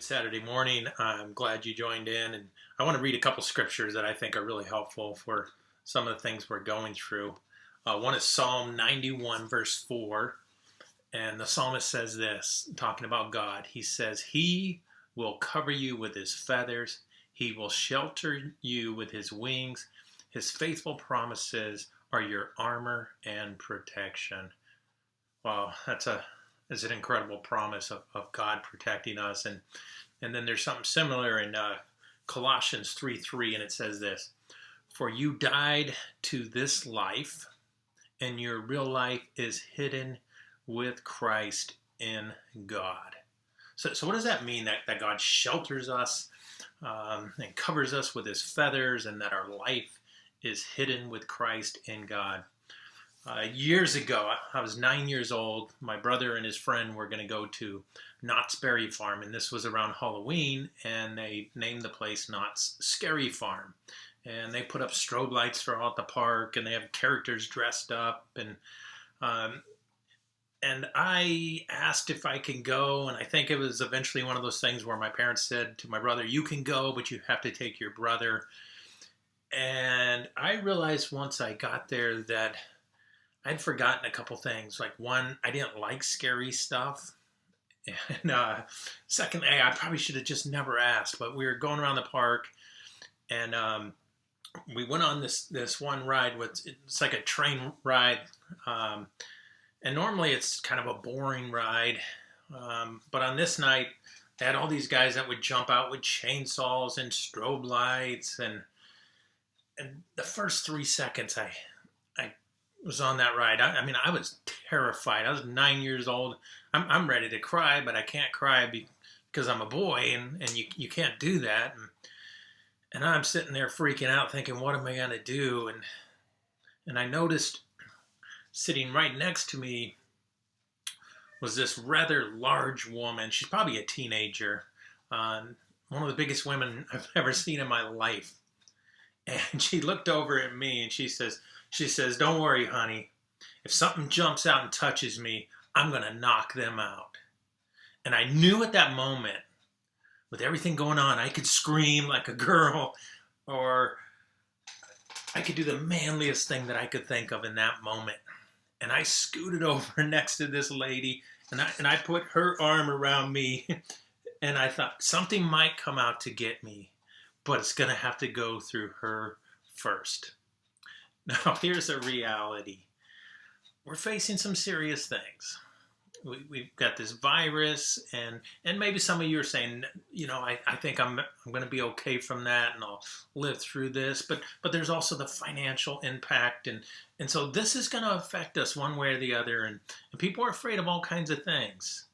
Saturday morning. I'm glad you joined in, and I want to read a couple scriptures that I think are really helpful for some of the things we're going through. One is Psalm 91, verse 4, and the psalmist says this, talking about God. He says, He will cover you with His feathers, He will shelter you with His wings. His faithful promises are your armor and protection. Wow, is an incredible promise of God protecting us. And then there's something similar in Colossians 3:3, and it says this: For you died to this life, and your real life is hidden with Christ in God. So what does that mean, that God shelters us and covers us with His feathers, and that our life is hidden with Christ in God? Years ago, I was 9 years old. My brother and his friend were going to go to Knott's Berry Farm, and this was around Halloween, and they named the place Knott's Scary Farm. And they put up strobe lights throughout the park, and they have characters dressed up. And I asked if I can go, and I think it was eventually one of those things where my parents said to my brother, you can go, but you have to take your brother. And I realized once I got there that I'd forgotten a couple things. Like, one, I didn't like scary stuff. And secondly, I probably should have just never asked. But we were going around the park, and we went on this one ride. It's like a train ride. And normally it's kind of a boring ride. But on this night, they had all these guys that would jump out with chainsaws and strobe lights. And the first 3 seconds I was on that ride, I was terrified. I was 9 years old. I'm ready to cry, but I can't cry because I'm a boy, and you can't do that. And I'm sitting there freaking out, thinking, what am I going to do? And I noticed sitting right next to me was this rather large woman. She's probably a teenager. One of the biggest women I've ever seen in my life. And she looked over at me and she says, don't worry, honey. If something jumps out and touches me, I'm going to knock them out. And I knew at that moment, with everything going on, I could scream like a girl, or I could do the manliest thing that I could think of in that moment. And I scooted over next to this lady, and I put her arm around me, and I thought, something might come out to get me, but it's going to have to go through her first. Now, here's a reality. We're facing some serious things. We've got this virus, and maybe some of you are saying, I think I'm going to be okay from that, and I'll live through this. But there's also the financial impact, and so this is going to affect us one way or the other, and people are afraid of all kinds of things.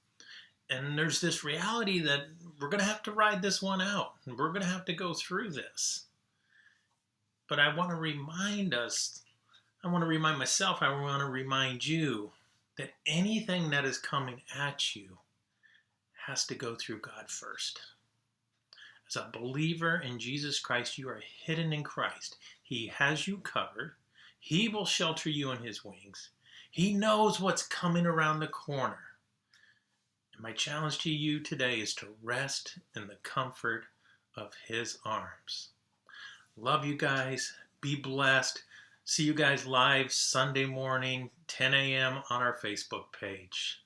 And there's this reality that we're going to have to ride this one out, and we're going to have to go through this. But I want to remind myself, I want to remind you that anything that is coming at you has to go through God first. As a believer in Jesus Christ, you are hidden in Christ. He has you covered. He will shelter you in His wings. He knows what's coming around the corner. And my challenge to you today is to rest in the comfort of His arms. Love you guys. Be blessed. See you guys live Sunday morning, 10 a.m. on our Facebook page.